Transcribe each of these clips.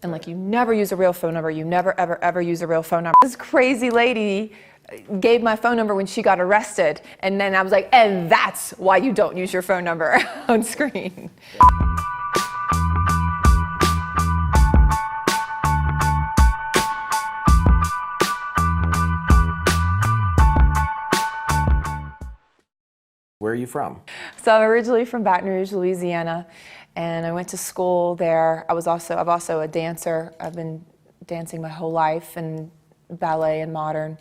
And like, you never use a real phone number. You never, ever, ever use a real phone number. This crazy lady gave my phone number when she got arrested. And then I was like, and that's why you don't use your phone number on screen. Where are you from? So I'm originally from Baton Rouge, Louisiana, and I went to school there. I'm also a dancer. I've been dancing my whole life, in ballet and modern.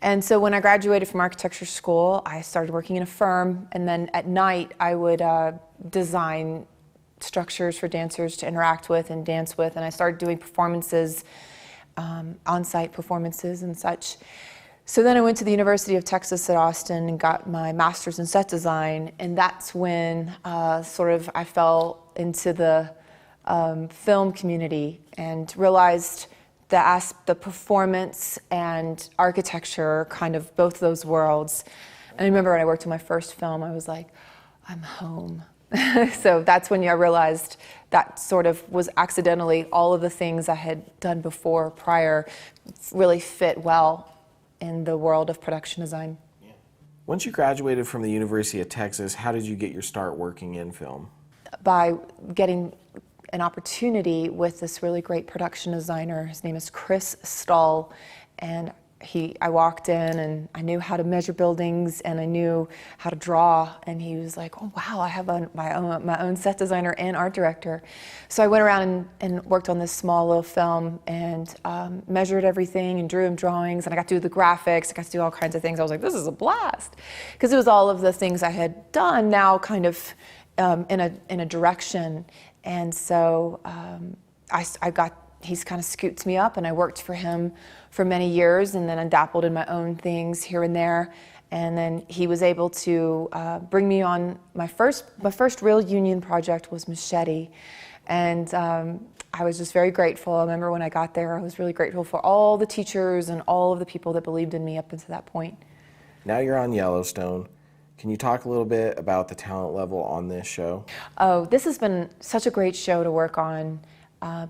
And so when I graduated from architecture school, I started working in a firm, and then at night I would design structures for dancers to interact with and dance with, and I started doing performances, on-site performances and such. So then I went to the University of Texas at Austin and got my master's in set design, and that's when I fell into the film community and realized the performance and architecture, kind of both those worlds. And I remember when I worked on my first film, I was like, I'm home. So that's when I realized that sort of was accidentally all of the things I had done before, prior, really fit well in the world of production design. Yeah. Once you graduated from the University of Texas, how did you get your start working in film? By getting an opportunity with this really great production designer. His name is Chris Stahl, and I walked in and I knew how to measure buildings and I knew how to draw, and he was like, oh wow, I have my own set designer and art director. So I went around and worked on this small little film and measured everything and drew him drawings, and I got to do the graphics, I got to do all kinds of things. I was like, this is a blast, because it was all of the things I had done now kind of in a direction. And so he's kind of scooped me up, and I worked for him for many years, and then I dabbled in my own things here and there. And then he was able to bring me on. My first real union project was Machete, and I was just very grateful. I remember when I got there, I was really grateful for all the teachers and all of the people that believed in me up until that point. Now you're on Yellowstone. Can you talk a little bit about the talent level on this show? Oh, this has been such a great show to work on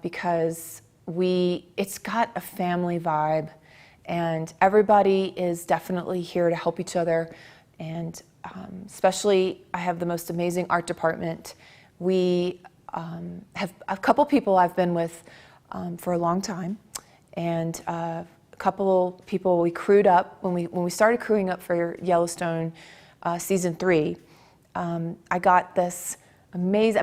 because it's got a family vibe, and everybody is definitely here to help each other. And especially, I have the most amazing art department. We have a couple people I've been with for a long time, and a couple people we crewed up when we started crewing up for Yellowstone season 3. I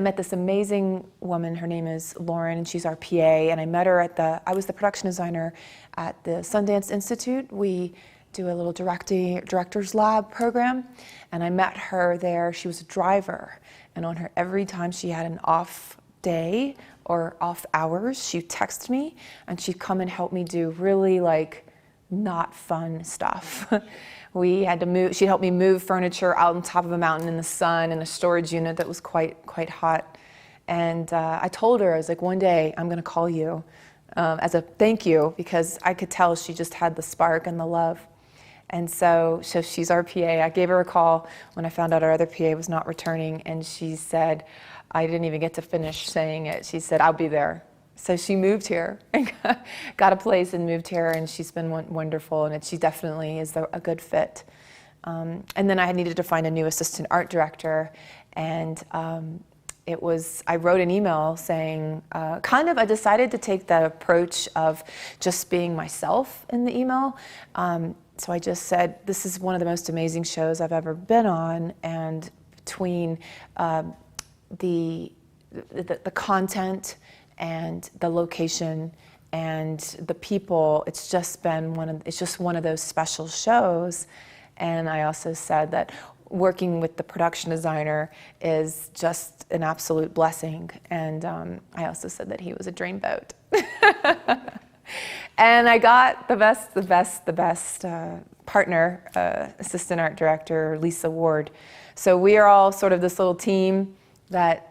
met this amazing woman. Her name is Lauren, and she's our PA, and I met her I was the production designer at the Sundance Institute. We do a little director's lab program, and I met her there. She was a driver, and every time she had an off day or off hours, she'd text me, and she'd come and help me do really not fun stuff. She'd help me move furniture out on top of a mountain in the sun in a storage unit that was quite hot. And I told her, I was like, one day I'm gonna call you as a thank you, because I could tell she just had the spark and the love. And so she's our PA. I gave her a call when I found out our other PA was not returning, and she said, I didn't even get to finish saying it. She said, I'll be there. So she moved here and got a place and moved here, and she's been wonderful, and she definitely is a good fit. And then I needed to find a new assistant art director, and I wrote an email saying, I decided to take the approach of just being myself in the email. So I just said, this is one of the most amazing shows I've ever been on, and between the content and the location and the people, it's just one of those special shows. And I also said that working with the production designer is just an absolute blessing. And I also said that he was a dreamboat. And I got the best partner, assistant art director, Lisa Ward. So we are all sort of this little team that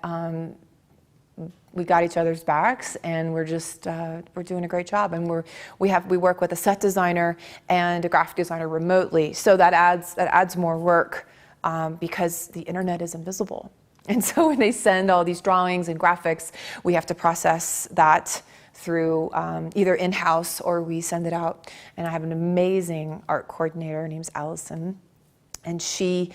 we got each other's backs, and we're doing a great job. And we work with a set designer and a graphic designer remotely, so that adds more work because the internet is invisible. And so when they send all these drawings and graphics, we have to process that through either in-house or we send it out. And I have an amazing art coordinator. Her name's Allison. And she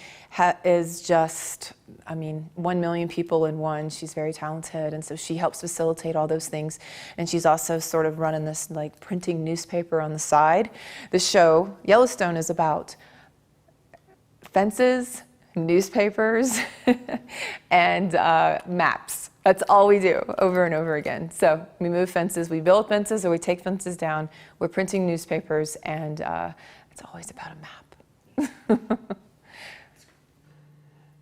is just, 1 million people in one. She's very talented, and so she helps facilitate all those things. And she's also sort of running this like printing newspaper on the side. The show, Yellowstone, is about fences, newspapers, and maps. That's all we do over and over again. So we move fences, we build fences, or we take fences down. We're printing newspapers, and it's always about a map.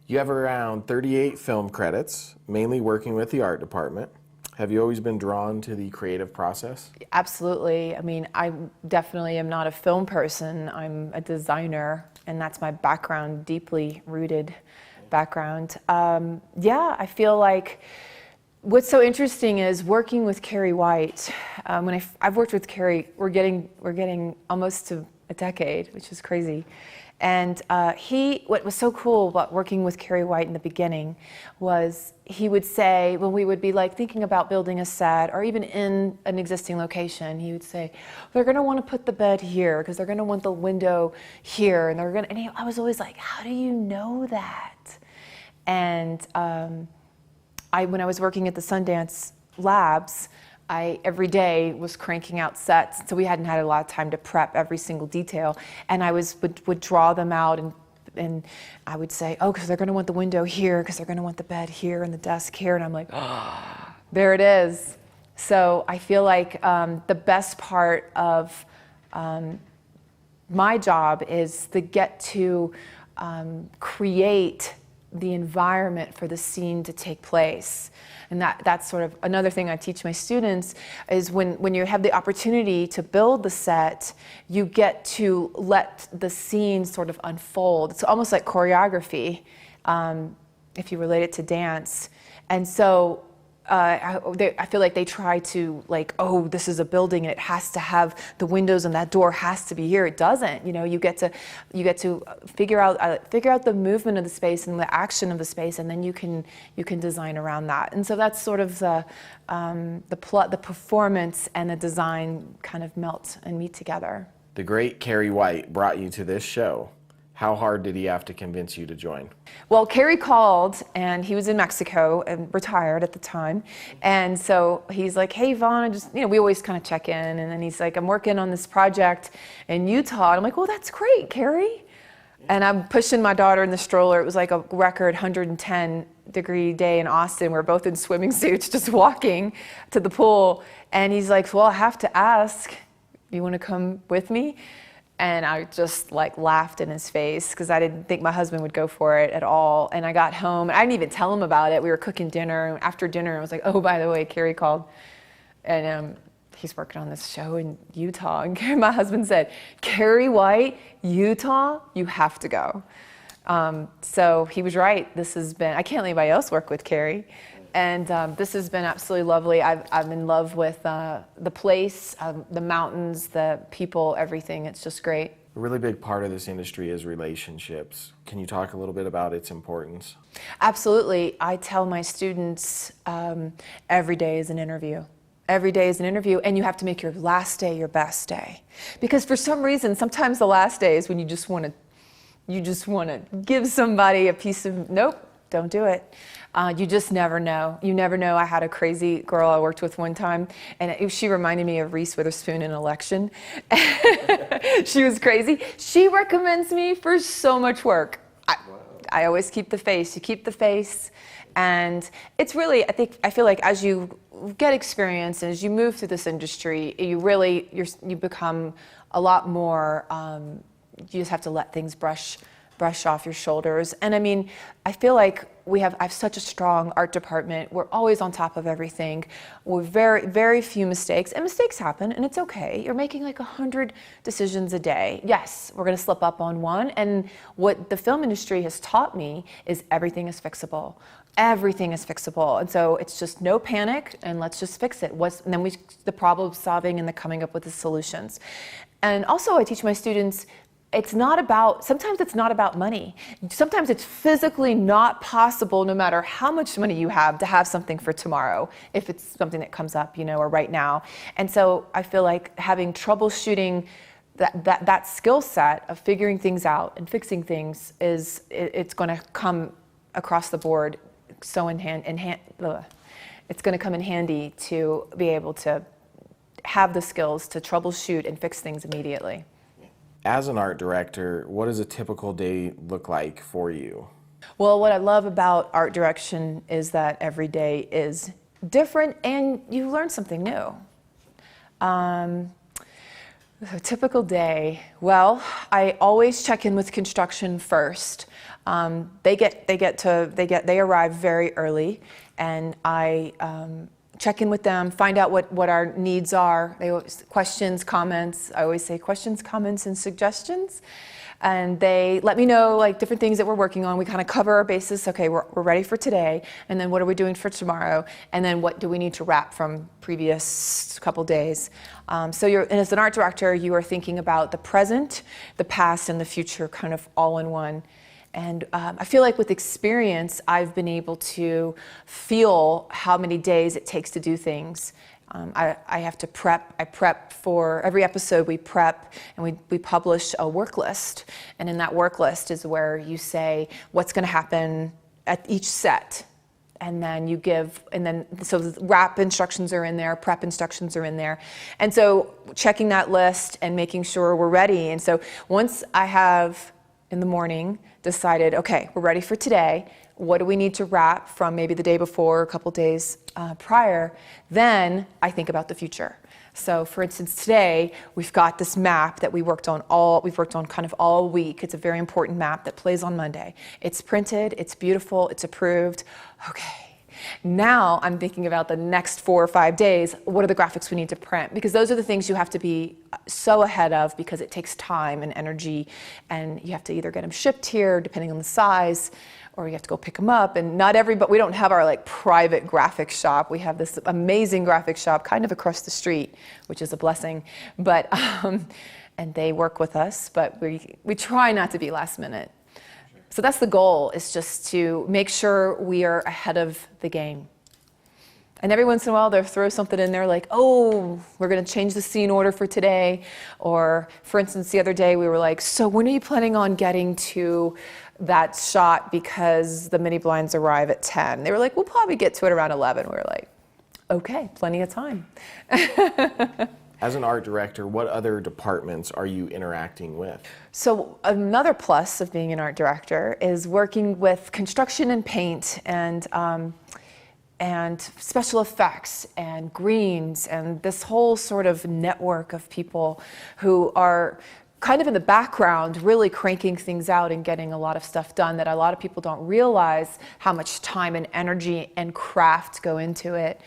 You have around 38 film credits, mainly working with the art department. Have you always been drawn to the creative process? Absolutely. I definitely am not a film person. I'm a designer, and that's my background, deeply rooted background. I feel like what's so interesting is working with Carrie White. When I've worked with Carrie, we're getting almost to a decade, which is crazy. And what was so cool about working with Carrie White in the beginning was he would say, when we would be like thinking about building a set or even in an existing location, he would say, they're going to want to put the bed here because they're going to want the window here, and I was always like, how do you know that? And when I was working at the Sundance Labs, I every day was cranking out sets, so we hadn't had a lot of time to prep every single detail. And I would draw them out, and I would say, oh, because they're going to want the window here, because they're going to want the bed here and the desk here. And I'm like, oh, there it is. So I feel like the best part of my job is to get to create the environment for the scene to take place. And that's sort of another thing I teach my students is when you have the opportunity to build the set, you get to let the scene sort of unfold. It's almost like choreography, if you relate it to dance. And so I feel like they try to oh, this is a building and it has to have the windows and that door has to be here. It doesn't. You get to figure out the movement of the space and the action of the space, and then you can design around that. And so that's sort of the performance and the design kind of melt and meet together. The great Carrie White brought you to this show. How hard did he have to convince you to join? Well, Carrie called, and he was in Mexico and retired at the time. And so he's like, hey, Yvonne, we always kind of check in. And then he's like, I'm working on this project in Utah. And I'm like, well, that's great, Carrie. And I'm pushing my daughter in the stroller. It was like a record 110-degree day in Austin. We're both in swimming suits just walking to the pool. And he's like, well, I have to ask, you want to come with me? And I just laughed in his face because I didn't think my husband would go for it at all. And I got home, and I didn't even tell him about it. We were cooking dinner, and after dinner, I was like, oh, by the way, Carrie called. And he's working on this show in Utah. And my husband said, Carrie White, Utah, you have to go. So he was right. I can't let anybody else work with Carrie. And this has been absolutely lovely. I'm in love with the place, the mountains, the people, everything. It's just great. A really big part of this industry is relationships. Can you talk a little bit about its importance? Absolutely. I tell my students every day is an interview. Every day is an interview, and you have to make your last day your best day. Because for some reason, sometimes the last day is when you just want to give somebody a piece of, nope, don't do it. You just never know. You never know. I had a crazy girl I worked with one time, and she reminded me of Reese Witherspoon in Election. She was crazy. She recommends me for so much work. I always keep the face. You keep the face. And it's really, I feel like as you get experience and as you move through this industry, you become a lot more, you just have to let things brush off your shoulders. And I feel like I have such a strong art department. We're always on top of everything. We're very, very few mistakes, and mistakes happen, and it's okay. You're making 100 decisions a day. Yes, we're gonna slip up on one, and what the film industry has taught me is everything is fixable. Everything is fixable, and so it's just no panic, and let's just fix it. And then the problem solving and the coming up with the solutions. And also I teach my students, sometimes it's not about money. Sometimes it's physically not possible, no matter how much money you have, to have something for tomorrow, if it's something that comes up, or right now. And so I feel like having troubleshooting that skill set of figuring things out and fixing things it's going to come across the board so it's going to come in handy to be able to have the skills to troubleshoot and fix things immediately. As an art director, what does a typical day look like for you? Well, what I love about art direction is that every day is different and you learn something new. A typical day, well, I always check in with construction first. They arrive very early, and I check in with them, find out what our needs are. Questions, comments. I always say questions, comments, and suggestions. And they let me know like different things that we're working on. We kind of cover our bases. Okay, we're ready for today. And then what are we doing for tomorrow? And then what do we need to wrap from previous couple days? And as an art director, you are thinking about the present, the past, and the future kind of all in one. And I feel like with experience, I've been able to feel how many days it takes to do things. I have to prep. I prep for every episode. We prep and we publish a work list. And in that work list is where you say what's going to happen at each set. And then so the wrap instructions are in there, prep instructions are in there. And so checking that list and making sure we're ready. And so once I have in the morning decided, okay, we're ready for today. What do we need to wrap from maybe the day before, a couple days prior? Then I think about the future. So for instance, today we've got this map that we've worked on kind of all week. It's a very important map that plays on Monday. It's printed, it's beautiful, it's approved. Okay. Now I'm thinking about the next 4 or 5 days. What are the graphics we need to print? Because those are the things you have to be so ahead of, because it takes time and energy, and you have to either get them shipped here, depending on the size, or you have to go pick them up. And but we don't have our like private graphic shop. We have this amazing graphic shop kind of across the street, which is a blessing. But and they work with us, but we try not to be last minute. So that's the goal, is just to make sure we are ahead of the game. And every once in a while they'll throw something in there like, oh, we're going to change the scene order for today. Or for instance, the other day we were like, so when are you planning on getting to that shot, because the mini blinds arrive at 10? They were like, we'll probably get to it around 11. We were like, okay, plenty of time. As an art director, what other departments are you interacting with? So another plus of being an art director is working with construction and paint and special effects and greens and this whole sort of network of people who are kind of in the background really cranking things out and getting a lot of stuff done that a lot of people don't realize how much time and energy and craft go into it.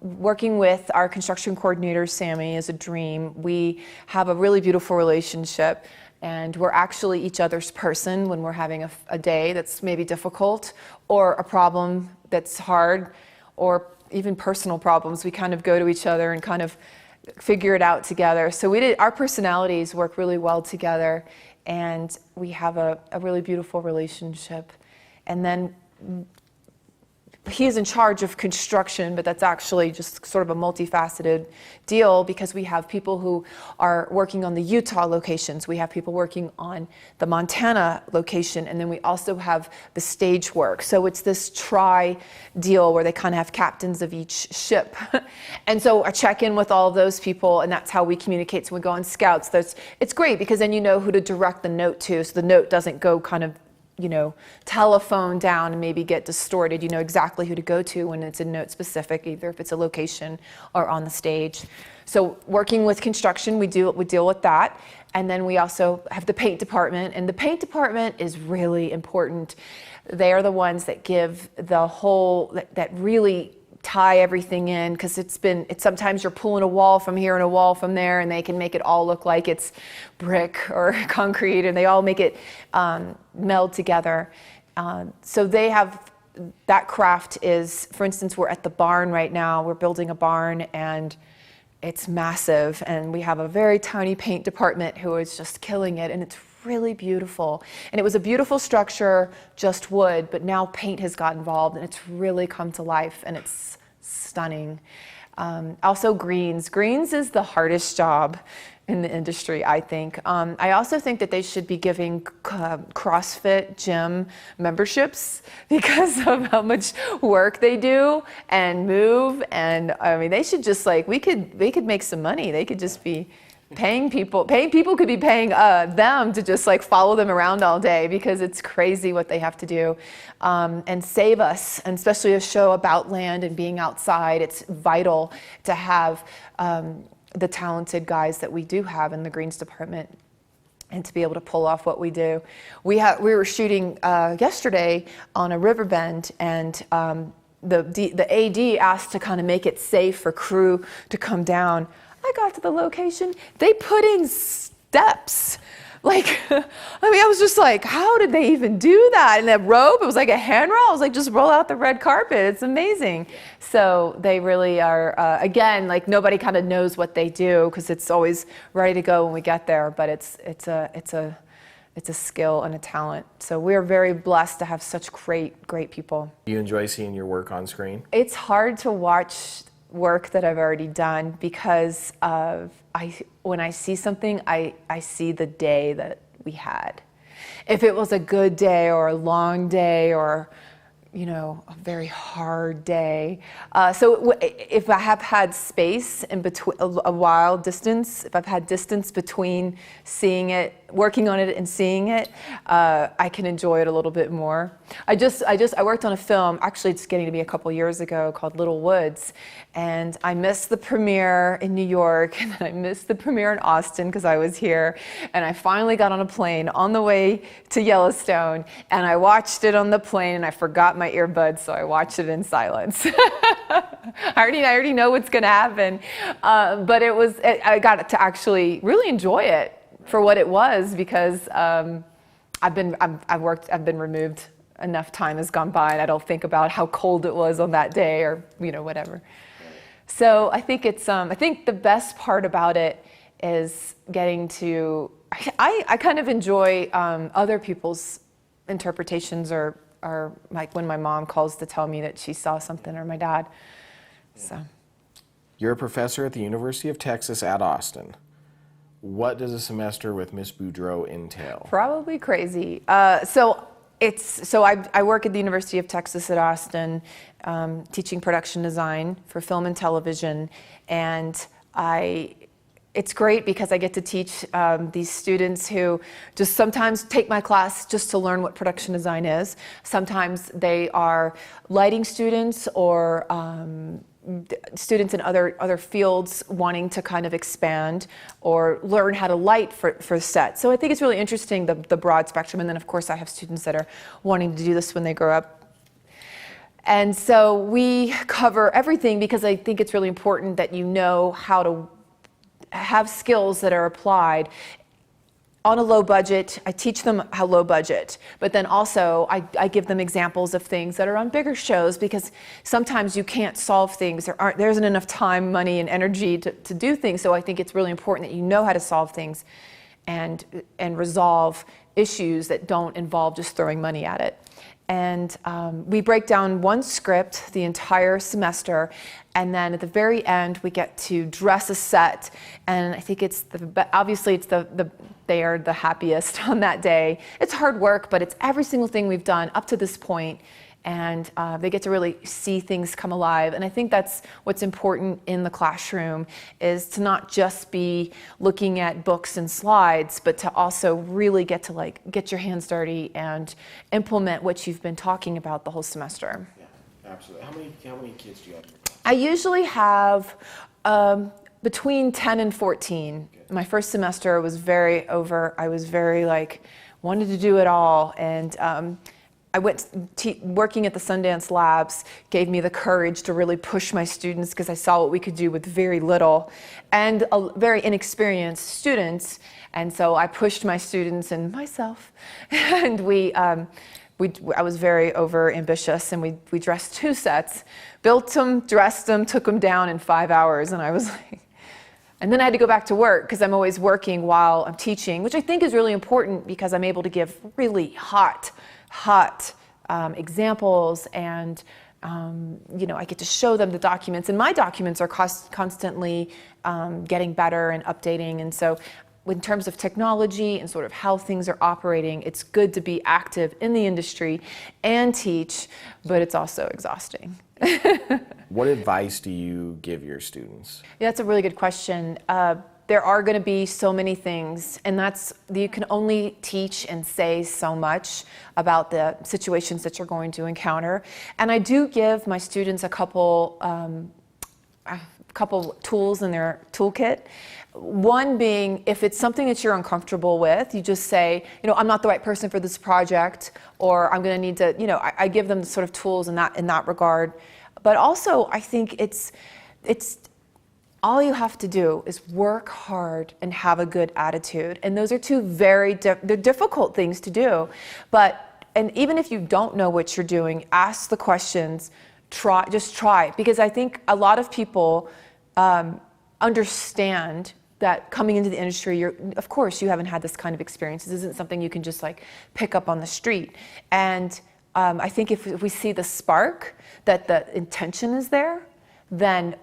Working with our construction coordinator, Sammy, is a dream. We have a really beautiful relationship, and we're actually each other's person when we're having a day that's maybe difficult, or a problem that's hard, or even personal problems. We kind of go to each other and kind of figure it out together. So our personalities work really well together, and we have a really beautiful relationship. And then he is in charge of construction, but that's actually just sort of a multifaceted deal, because we have people who are working on the Utah locations, we have people working on the Montana location, and then we also have the stage work. So it's this deal where they kind of have captains of each ship. And so I check in with all of those people, and that's how we communicate. So we go on scouts. It's great, because then you know who to direct the note to, so the note doesn't go kind of telephone down and maybe get distorted. You know exactly who to go to when it's a note specific, either if it's a location or on the stage. So working with construction, we deal with that. And then we also have the paint department, and the paint department is really important. They are the ones that give the whole, that really tie everything in, because it's sometimes you're pulling a wall from here and a wall from there, and they can make it all look like it's brick or concrete, and they all make it meld together. So they have, that craft is, for instance, we're at the barn right now. We're building a barn, and it's massive, and we have a very tiny paint department who is just killing it, and it's really beautiful. And it was a beautiful structure, just wood, but now paint has got involved, and it's really come to life, and it's stunning. Also greens. Greens is the hardest job in the industry, I think. I also think that they should be giving CrossFit gym memberships because of how much work they do and move. And I mean, they should just like, they could make some money. They could just be paying people could be paying them to just like follow them around all day, because it's crazy what they have to do, and save us, and especially a show about land and being outside. It's vital to have the talented guys that we do have in the greens department, and to be able to pull off what we do. We were shooting yesterday on a river bend, and the AD asked to kind of make it safe for crew to come down. I got to the location, they put in steps. Like, I mean, I was just like, how did they even do that? And that rope, it was like a handrail. I was like, just roll out the red carpet. It's amazing. So they really are, again, like nobody kind of knows what they do, because it's always ready to go when we get there. But it's a skill and a talent. So we're very blessed to have such great people. Do you enjoy seeing your work on screen? It's hard to watch work that I've already done, because when I see something, I see the day that we had. If it was a good day or a long day or, you know, a very hard day. So if I have had space in between, a while distance, if I've had distance between seeing it, working on it and seeing it, I can enjoy it a little bit more. I worked on a film, actually it's getting to be a couple years ago, called Little Woods, and I missed the premiere in New York, and then I missed the premiere in Austin because I was here, and I finally got on a plane on the way to Yellowstone, and I watched it on the plane, and I forgot my earbuds, so I watched it in silence. I already know what's going to happen, but I got to actually really enjoy it for what it was, because I've been removed. Enough time has gone by, and I don't think about how cold it was on that day, or you know, whatever. So I think I think the best part about it is getting to. I kind of enjoy other people's interpretations, or like when my mom calls to tell me that she saw something, or my dad. So. You're a professor at the University of Texas at Austin. What does a semester with Miss Boudreaux entail? Probably crazy. I work at the University of Texas at Austin, teaching production design for film and television, and it's great because I get to teach these students who just sometimes take my class just to learn what production design is. Sometimes they are lighting students, or students in other fields wanting to kind of expand or learn how to light for set. So I think it's really interesting, the broad spectrum. And then of course I have students that are wanting to do this when they grow up. And so we cover everything, because I think it's really important that you know how to have skills that are applied on a low budget. I teach them how low budget, but then also I give them examples of things that are on bigger shows, because sometimes you can't solve things. There isn't enough time, money, and energy to do things. So I think it's really important that you know how to solve things and resolve issues that don't involve just throwing money at it. And we break down one script the entire semester, and then at the very end we get to dress a set. And I think obviously they are the happiest on that day. It's hard work, but it's every single thing we've done up to this point, and they get to really see things come alive. And I think that's what's important in the classroom, is to not just be looking at books and slides, but to also really get to get your hands dirty and implement what you've been talking about the whole semester. Yeah, absolutely. How many kids do you have? I usually have between 10 and 14. Okay. My first semester was I was very wanted to do it all, and I went working at the Sundance Labs gave me the courage to really push my students, because I saw what we could do with very little and very inexperienced students. And so I pushed my students and myself, and I was very over ambitious, and we dressed 2 sets, built them, dressed them, took them down in 5 hours, and I was like, And then I had to go back to work because I'm always working while I'm teaching, which I think is really important because I'm able to give really hot examples, and I get to show them the documents, and my documents are constantly getting better and updating. And so in terms of technology and sort of how things are operating, it's good to be active in the industry and teach, but it's also exhausting. What advice do you give your students? Yeah, that's a really good question. There are going to be so many things, and you can only teach and say so much about the situations that you're going to encounter. And I do give my students a couple tools in their toolkit. One being, if it's something that you're uncomfortable with, you just say, I'm not the right person for this project, or I'm going to need to, I give them the sort of tools in that regard. But also, I think it's all you have to do is work hard and have a good attitude. And those are two they're difficult things to do. And even if you don't know what you're doing, ask the questions, just try. Because I think a lot of people understand that coming into the industry, of course, you haven't had this kind of experience. This isn't something you can just pick up on the street. And I think if we see the spark, that the intention is there, then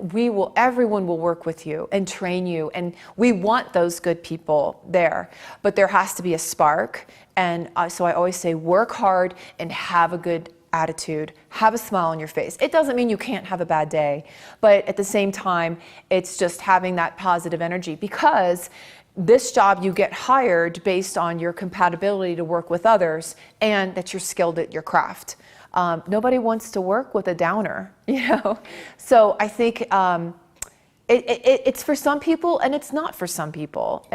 everyone will work with you and train you. And we want those good people there. But there has to be a spark. And so I always say, work hard and have a good attitude. Have a smile on your face. It doesn't mean you can't have a bad day. But at the same time, it's just having that positive energy. Because this job, you get hired based on your compatibility to work with others and that you're skilled at your craft. Nobody wants to work with a downer, So I think it's for some people and it's not for some people.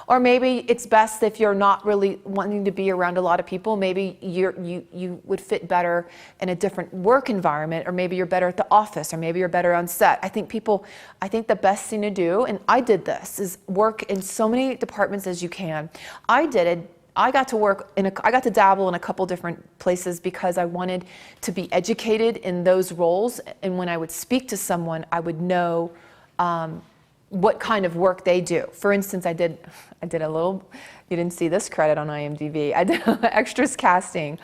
Or maybe it's best if you're not really wanting to be around a lot of people. Maybe you would fit better in a different work environment, or maybe you're better at the office, or maybe you're better on set. I think the best thing to do, and I did this, is work in so many departments as you can. I got to dabble in a couple different places because I wanted to be educated in those roles. And when I would speak to someone, I would know what kind of work they do. For instance, I did a little, you didn't see this credit on IMDb. I did extras casting.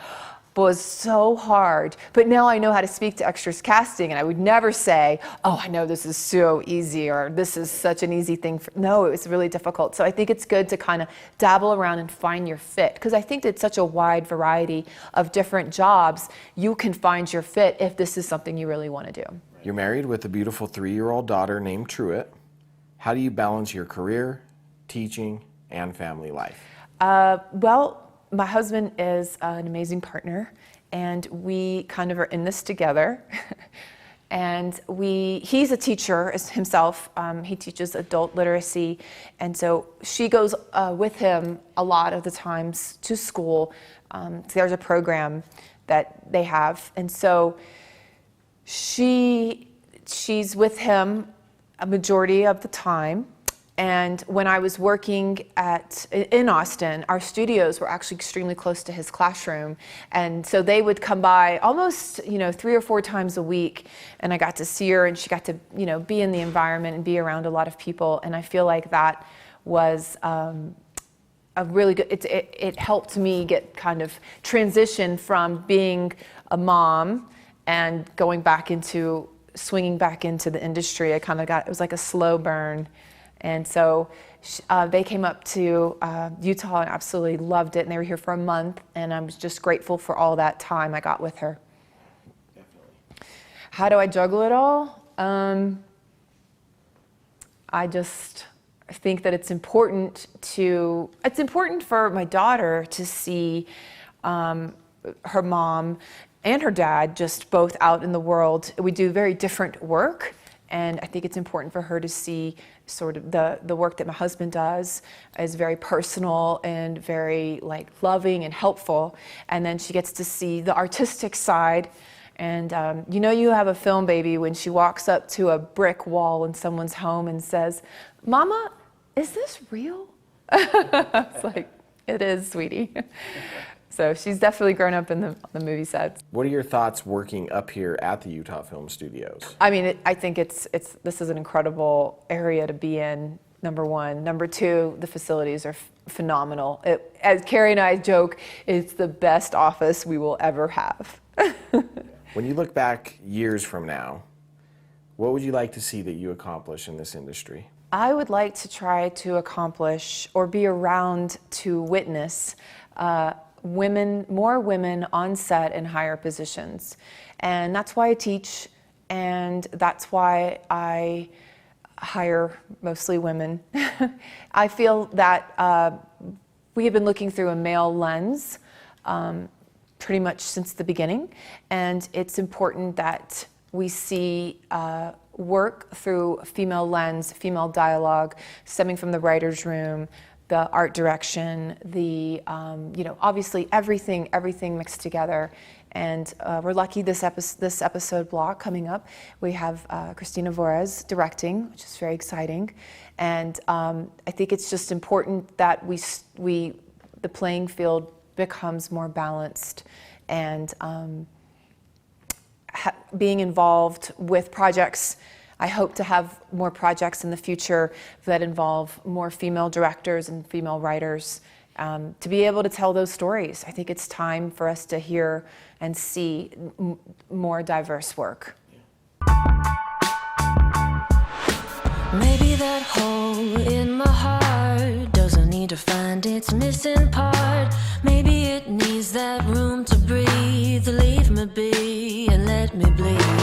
Was so hard, but now I know how to speak to extras casting, and I would never say, I know this is so easy, or this is such an easy thing. No, it was really difficult. So I think it's good to kind of dabble around and find your fit, because I think it's such a wide variety of different jobs. You can find your fit if this is something you really want to do. You're married with a beautiful 3-year-old daughter named Truett. How do you balance your career, teaching, and family life? My husband is an amazing partner, and we kind of are in this together. And he's a teacher himself. He teaches adult literacy, and so she goes with him a lot of the times to school. There's a program that they have, and so she's with him a majority of the time. And when I was working in Austin, our studios were actually extremely close to his classroom. And so they would come by almost, 3 or 4 times a week. And I got to see her, and she got to, be in the environment and be around a lot of people. And I feel like that was a really good, it helped me get kind of transition from being a mom and swinging back into the industry. It was like a slow burn. And so they came up to Utah and absolutely loved it. And they were here for a month. And I was just grateful for all that time I got with her. Definitely. How do I juggle it all? I just think that it's important for my daughter to see her mom and her dad just both out in the world. We do very different work. And I think it's important for her to see sort of the work that my husband does is very personal and very loving and helpful. And then she gets to see the artistic side. And you have a film baby when she walks up to a brick wall in someone's home and says, "Mama, is this real?" It's like, "It is, sweetie." So she's definitely grown up in the movie sets. What are your thoughts working up here at the Utah Film Studios? I mean, I think this is an incredible area to be in, number one. Number two, the facilities are phenomenal. As Carrie and I joke, it's the best office we will ever have. When you look back years from now, what would you like to see that you accomplish in this industry? I would like to try to accomplish or be around to witness more women on set in higher positions. And that's why I teach, and that's why I hire mostly women. I feel that we have been looking through a male lens pretty much since the beginning, and it's important that we see work through a female lens, female dialogue, stemming from the writer's room, the art direction, the obviously everything mixed together. And we're lucky this episode block coming up. We have Christina Vorez directing, which is very exciting. And I think it's just important that the playing field becomes more balanced, and being involved with projects. I hope to have more projects in the future that involve more female directors and female writers to be able to tell those stories. I think it's time for us to hear and see more diverse work. Maybe that hole in my heart doesn't need to find its missing part. Maybe it needs that room to breathe. Leave me be and let me bleed.